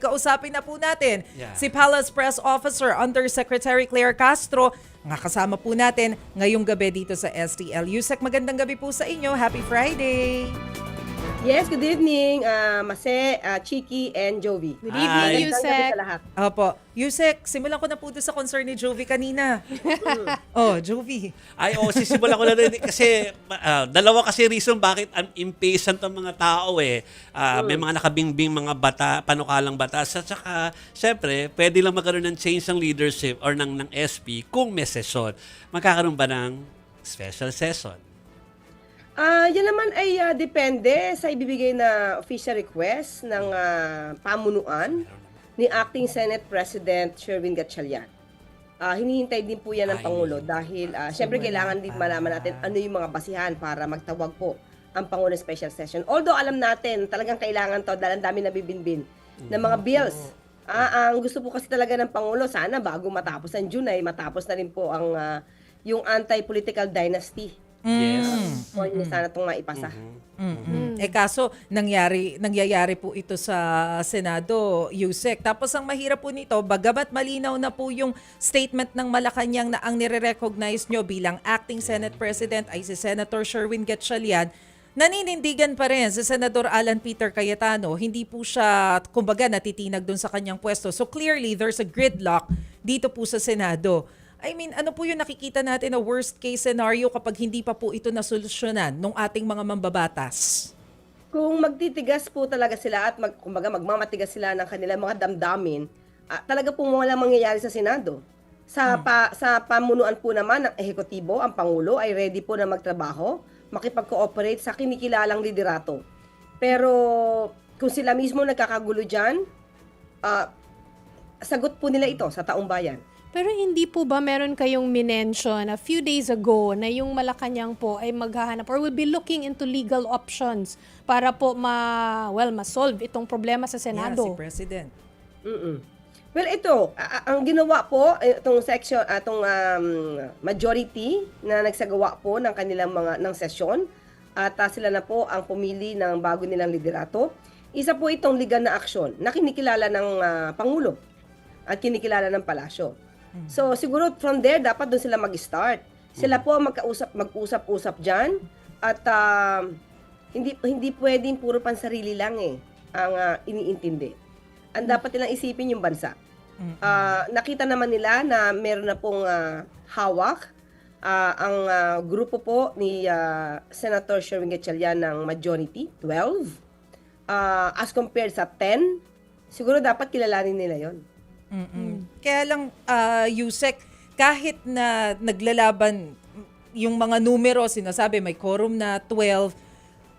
kausapin na po natin Yeah. si Palace Press Officer Undersecretary Claire Castro. Nga kasama po natin ngayong gabi dito sa STL. Yusek, magandang gabi po sa inyo. Happy Friday! Yes, good evening, Mase, Chiki, and Jovi. Good Hi. evening, Magandang gabi Yusek. sa lahat. Opo. Yusek, simulan ko na po doon sa concern ni Jovi kanina. Oh, Jovi. Sisimulan ko na rin kasi dalawa kasi reason bakit impatient ang mga tao eh. May mga nakabingbing mga panukalang batas at saka syempre, pwede lang magkaroon ng change ng leadership or ng SP kung may session. Magkakaroon ba ng special session? Yan naman ay depende sa ibibigay na official request ng pamunuan ni Acting Senate President Sherwin Gatchalian. Hinihintay din po yan ng Ay. Pangulo dahil syempre kailangan din malaman natin ano yung mga basihan para magtawag po ang Pangulo ng special session. Although alam natin talagang kailangan to dahil ang dami nabibinbin ng mga bills. Ang gusto po kasi talaga ng Pangulo, sana bago matapos ang June ay matapos na rin po ang yung anti-political dynasty. Yes. So, yun sana itong maipasa. Kaso nangyayari po ito sa Senado, Yusek. Tapos ang mahirap po nito, bagamat malinaw na po yung statement ng Malacanang na ang nire-recognize nyo bilang acting Senate President ay si Senator Sherwin Gatchalian, naninindigan pa rin si Senador Alan Peter Cayetano. Hindi po siya, kumbaga, natitinag dun sa kanyang pwesto. So clearly, there's a gridlock dito po sa Senado. I mean, ano po yung nakikita natin na worst case scenario kapag hindi pa po ito nasolusyonan ng ating mga mambabatas? Kung magtitigas po talaga sila at kumbaga magmamatigas sila ng kanilang mga damdamin, talaga po wala mangyayari sa Senado. Sa pamunuan po naman ng ehekutibo, ang Pangulo ay ready po na magtrabaho, makipag-cooperate sa kinikilalang liderato. Pero kung sila mismo nagkakagulo dyan, sagot po nila ito sa taong bayan. Pero hindi po ba meron kayong minention a few days ago na yung Malacanang po ay maghahanap or will be looking into legal options para po ma-solve itong problema sa Senado? Yeah, si President. Well, ito, ang ginawa po, itong section, itong majority na nagsagawa po ng kanilang ng sesyon, at sila na po ang pumili ng bago nilang liderato. Isa po itong legal na aksyon na kinikilala ng Pangulo at kinikilala ng Palasyo. So, siguro from there, dapat doon sila mag-start. Sila po mag-usap-usap dyan at hindi pwedeng puro pansarili lang ang iniintindi. Ang dapat nilang isipin yung bansa. Nakita naman nila na meron na pong hawak ang grupo po ni Senator Sherwin Gatchalian ng majority, 12. As compared sa 10, siguro dapat kilalanin nila yon. Kaya lang, Yusek, kahit na naglalaban yung mga numero, sinasabi may quorum na 12,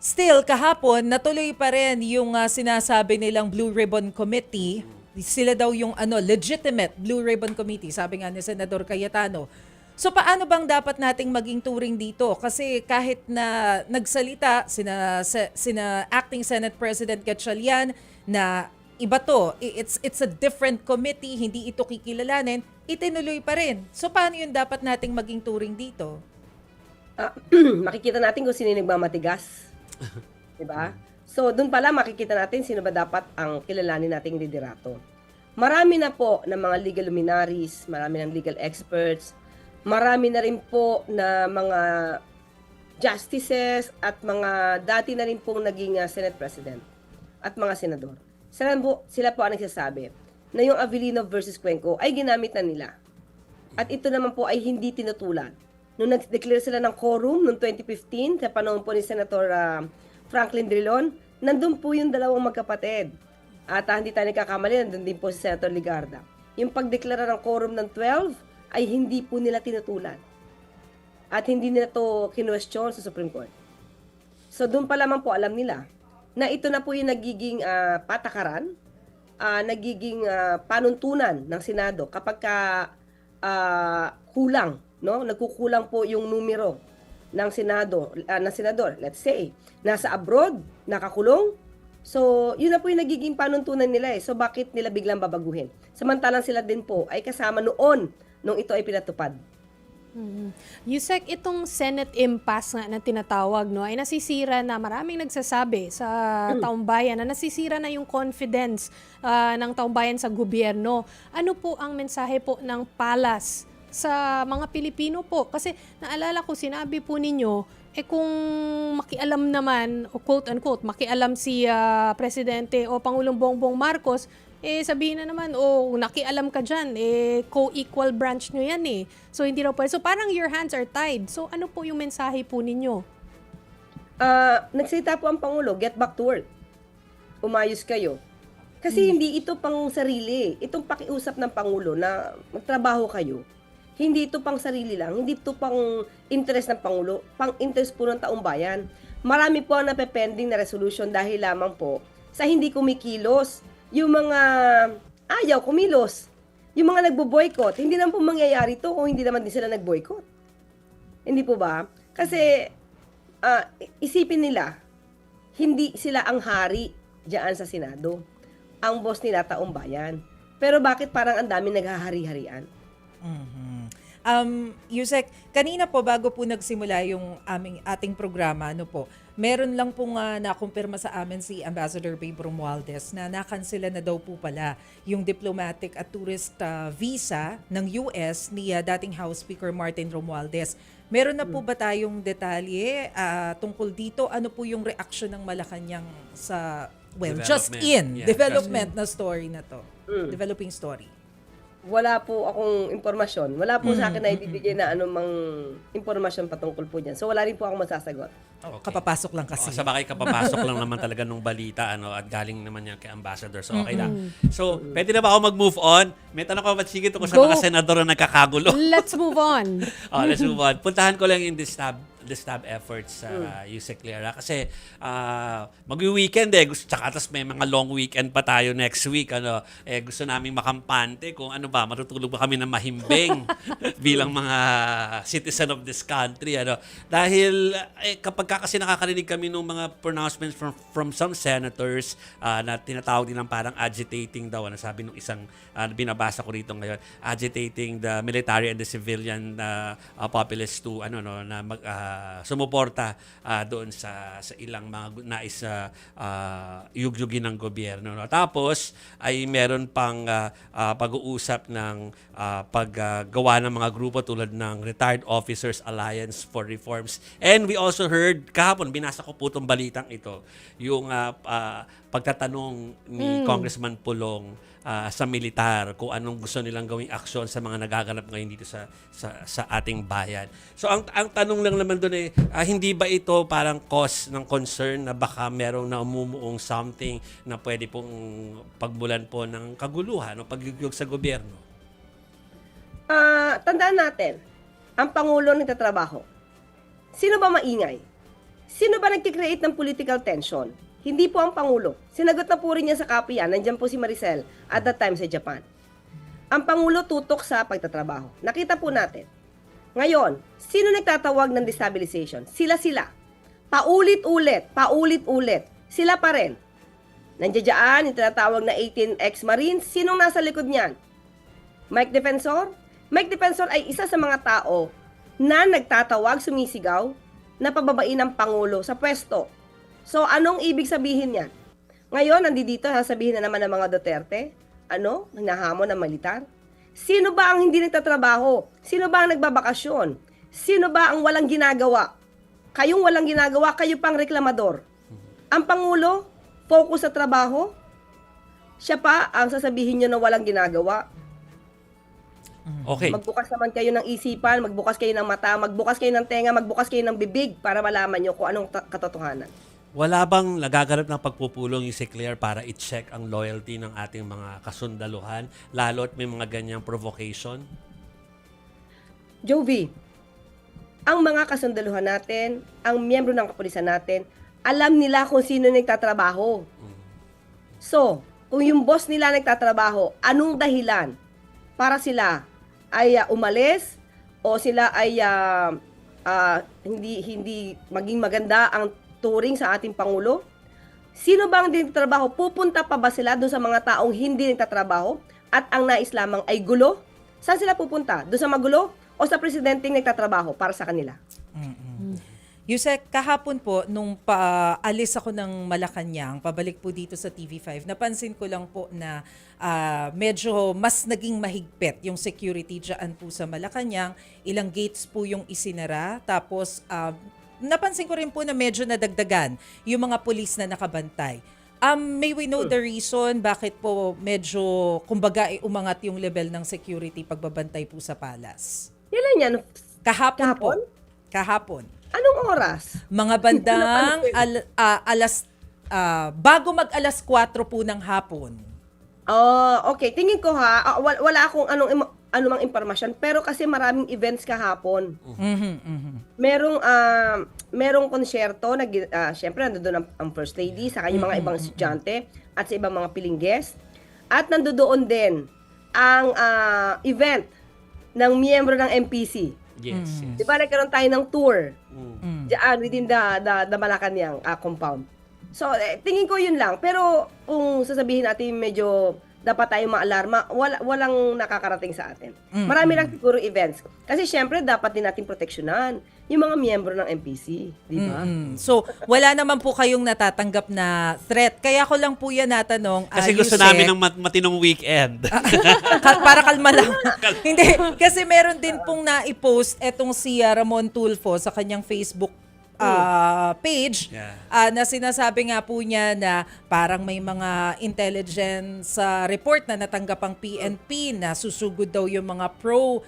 still, kahapon, natuloy pa rin yung sinasabi nilang Blue Ribbon Committee. Sila daw yung legitimate Blue Ribbon Committee, sabi nga ni Senador Cayetano. So paano bang dapat nating maging turing dito? Kasi kahit na nagsalita sina Acting Senate President Gatchalian na iba to, it's a different committee, hindi ito kikilalanin, itinuloy pa rin. So paano yun dapat nating maging turing dito? Makikita natin kung sino yung nagmamatigas. Diba? So, doon pala makikita natin sino ba dapat ang kilalanin nating liderato. Marami na po ng mga legal luminaries, marami ng legal experts, marami na rin po na mga justices at mga dati na rin pong naging Senate President at mga senador. Sila po ang nagsasabi na yung Avellino versus Cuenco ay ginamit na nila. At ito naman po ay hindi tinutulan. Nung nag-declare sila ng quorum noong 2015, sa panahon po ni Senator Franklin Drilon, nandun po yung dalawang magkapatid. At hindi tayo nagkakamali, nandun din po si Senator Ligarda. Yung pagdeklara ng quorum ng 12 ay hindi po nila tinutulan. At hindi nila to kinwestiyon sa Supreme Court. So doon pa lamang po alam nila na ito na po yung nagiging patakaran, nagiging panuntunan ng Senado kapag kulang, no? Nagkukulang po yung numero ng senador, let's say, nasa abroad, nakakulong. So, yun na po yung nagiging panuntunan nila So, bakit nila biglang babaguhin? Samantalang sila din po ay kasama noon nung ito ay pinatupad. Yusek, itong Senate impasse nga na tinatawag, no, ay nasisira na, maraming nagsasabi sa taong bayan na nasisira na yung confidence ng taong bayan sa gobyerno. Ano po ang mensahe po ng palas sa mga Pilipino po? Kasi naalala ko, sinabi po ninyo, kung makialam naman, o quote-unquote, makialam si Presidente o Pangulong Bongbong Marcos, sabihin na naman, nakialam ka dyan, co-equal branch nyo yan eh. So, hindi raw pwede. So, parang your hands are tied. So, ano po yung mensahe po ninyo? Nagsalita po ang Pangulo, get back to work. Umayos kayo. Kasi hindi ito pang sarili. Itong pakiusap ng Pangulo na magtrabaho kayo. Hindi ito pang sarili lang. Hindi ito pang interest ng Pangulo. Pang interest po ng taong bayan. Marami po ang napepending na resolution dahil lamang po sa hindi kumikilos. Yung mga ayaw kumilos. Yung mga nagbo-boycott. Hindi naman po mangyayari ito kung hindi naman din sila nag-boycott. Hindi po ba? Kasi isipin nila, hindi sila ang hari diyan sa Senado. Ang boss nila taong bayan. Pero bakit parang ang dami naghahari-harian? Yusek, kanina po bago po nagsimula yung ating programa, meron lang pong nakumpirma sa amin si Ambassador Babe Romualdez na nakansela na daw po pala yung diplomatic at tourist visa ng US ni dating House Speaker Martin Romualdez. Meron na po ba tayong detalye tungkol dito? Ano po yung reaction ng Malacanang sa, development na story na to? Developing story. Wala po akong impormasyon. Wala po sa akin na ibibigay na anumang impormasyon patungkol po dyan. So, wala rin po akong masasagot. Kapapasok lang kasi. Sa bagay, kapapasok lang naman talaga nung balita at galing naman yan kay Ambassador. So, okay lang. So, pwede na ba ako mag-move on? May tanong ko ba, sige, tungkol sa mga senador na nagkakagulo? Let's move on. Let's move on. Puntahan ko lang yung distab efforts sa Yusek Clara kasi mag-weekend tsaka tas may mga long weekend pa tayo next week gusto naming makampante kung ano ba matutulog ba kami ng mahimbing bilang mga citizen of this country dahil kapag kasi nakakarinig kami ng mga pronouncements from some senators na tinatawag din ng parang agitating daw sabi nung isang binabasa ko rito ngayon, agitating the military and the civilian populace to na sumuporta doon sa ilang mga nais yugyugin ng gobyerno. Tapos ay meron pang pag-uusap ng paggawa ng mga grupo tulad ng Retired Officers Alliance for Reforms. And we also heard, kahapon, binasa ko po itong balitang ito, yung pagtatanong ni Congressman Pulong sa militar kung anong gusto nilang gawing aksyon sa mga nagaganap ngayon dito sa ating bayan. So ang tanong lang naman doon hindi ba ito parang cause ng concern na baka merong namumuong something na pwede pong pagmulan po ng kaguluhan o pagyugyug sa gobyerno? Tandaan natin, ang Pangulo nagtatrabaho. Sino ba maingay? Sino ba nagkikreate ng political tension? Hindi po ang Pangulo. Sinagot na po rin niya sa copy yan. Nandiyan po si Maricel at that time sa Japan. Ang Pangulo tutok sa pagtatrabaho. Nakita po natin. Ngayon, sino nagtatawag ng destabilization? Sila. Paulit-ulit. Sila pa rin. Nandiyan dyan, yung tinatawag na 18 ex-Marines. Sinong nasa likod niyan? Mike Defensor? Mike Defensor ay isa sa mga tao na nagtatawag, sumisigaw, na pababain ng Pangulo sa pwesto. So, anong ibig sabihin yan? Ngayon, nandito, sasabihin na naman ng mga Duterte, hinahamon ng militar? Sino ba ang hindi nagtatrabaho? Sino ba ang nagbabakasyon? Sino ba ang walang ginagawa? Kayong walang ginagawa, kayo pang reklamador. Ang Pangulo, focus sa trabaho, siya pa ang sasabihin nyo na walang ginagawa. Okay. Magbukas naman kayo ng isipan, magbukas kayo ng mata, magbukas kayo ng tenga, magbukas kayo ng bibig para malaman nyo kung anong katotohanan. Wala bang nagaganap ng pagpupulong yung si Claire para i-check ang loyalty ng ating mga kasundaluhan, lalo at may mga ganyang provocation? Jovi, ang mga kasundaluhan natin, ang miyembro ng kapulisan natin, alam nila kung sino nagtatrabaho. So, kung yung boss nila nagtatrabaho, anong dahilan para sila ay umalis o sila ay hindi maging maganda ang turing sa ating Pangulo? Sino ba ang hindi nagtatrabaho? Pupunta pa ba sila doon sa mga taong hindi nagtatrabaho at ang nais lamang ay gulo? Saan sila pupunta? Doon sa magulo? o sa presidenteng nagtatrabaho para sa kanila. Yusek, kahapon po, nung paalis ako ng Malacanang, pabalik po dito sa TV5, napansin ko lang po na medyo mas naging mahigpit yung security dyan po sa Malacanang. Ilang gates po yung isinara. Tapos, napansin ko rin po na medyo nadagdagan yung mga pulis na nakabantay. May we know the reason bakit po medyo, kumbaga, umangat yung level ng security pagbabantay po sa Palas? Kailan yan? Kahapon po. Kahapon? Kahapon. Anong oras? Mga bandang bago mag alas 4 po ng hapon. Okay. Tingin ko wala akong anumang impormasyon, pero kasi maraming events kahapon. Merong konsyerto, syempre nandoon ang First Lady, saka yung mga ibang estudyante, at sa ibang mga piling guest. At nandoon din ang event ng miyembro ng MPC. Yes, yes. Di ba nagkaroon tayo ng tour diyan within the Malacanang compound. So, tingin ko yun lang. Pero kung sasabihin natin medyo dapat tayong maalarma, walang nakakarating sa atin. Marami lang siguro events. Kasi syempre, dapat din natin proteksyonan yung mga miyembro ng MPC. Di ba? So, wala naman po kayong natatanggap na threat. Kaya ko lang po yan natanong. Kasi gusto Yusek, namin ng matinong weekend. para kalma lang. Hindi. Kasi meron din pong na-post etong si Ramon Tulfo sa kanyang Facebook page na sinasabi nga po niya na parang may mga intelligence report na natanggap ang PNP na susugod daw yung mga pro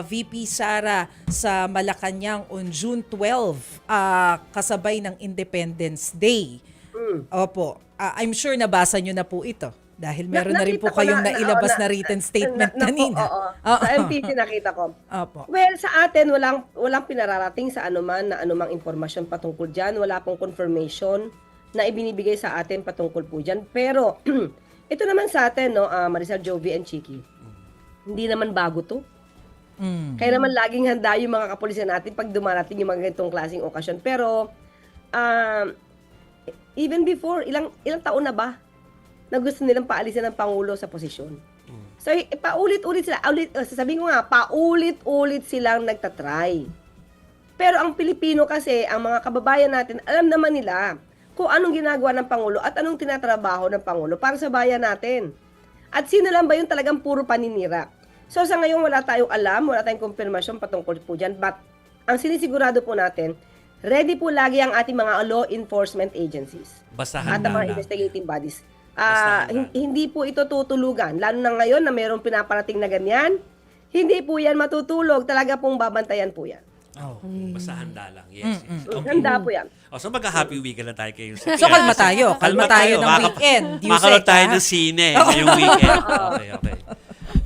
VP Sara sa Malacanang on June 12 kasabay ng Independence Day. Opo. I'm sure nabasa nyo na po ito. Dahil meron na rin po Nakita ko kayong nailabas na written statement kanina. Sa MPC nakita ko. Opo. Well, sa atin, walang pinararating sa anumang impormasyon patungkol dyan. Wala pong confirmation na ibinibigay sa atin patungkol po dyan. Pero, ito naman sa atin, no, Maricel, Jovi, and Chiki, hindi naman bago to. Kaya naman laging handa yung mga kapulisan natin pag dumarating yung mga ganitong klaseng okasyon. Pero, even before, ilang taon na ba na gusto nilang paalisin ng Pangulo sa posisyon? So, paulit-ulit sila. Sasabihin ko nga, paulit-ulit silang nagtatry. Pero ang Pilipino kasi, ang mga kababayan natin, alam naman nila kung anong ginagawa ng Pangulo at anong tinatrabaho ng Pangulo para sa bayan natin. At sino lang ba yung talagang puro paninira? So, sa ngayon, wala tayong alam, wala tayong konfirmasyon patungkol po dyan. But, ang sinisigurado po natin, ready po lagi ang ating mga law enforcement agencies. Basta At handa ang mga lang. investigating bodies. Basta handa. Hindi po ito tutulugan. Lalo na ngayon na mayroong pinaparating na ganyan, hindi po yan matutulog. Talaga pong babantayan po yan. Basta handa lang. Yes, yes. Okay. Handa po yan. So magka-happy weekend na tayo kayo. So, kalma tayo. Kalma tayo ng weekend. Makaroon tayo ha? ng sine ngayong weekend. Okay.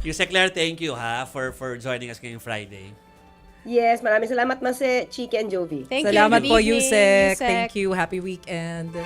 Yusek Claire, thank you for joining us ngayong Friday. Yes, maraming salamat, Mase, Chiki and Jovi. Thank you. Salamat Good po, evening, Yusek. Yusek. Thank you. Happy weekend.